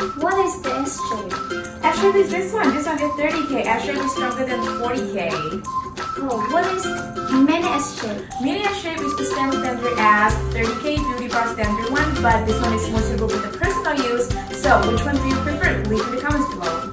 What is the S shape? S shape is this one. This one is 30K. S shape is stronger than 40K. Oh, what is mini S shape? Mini S shape is the same standard as 30K beauty bar standard one, but this one is more suitable for the personal use. So which one do you prefer? Leave in the comments below.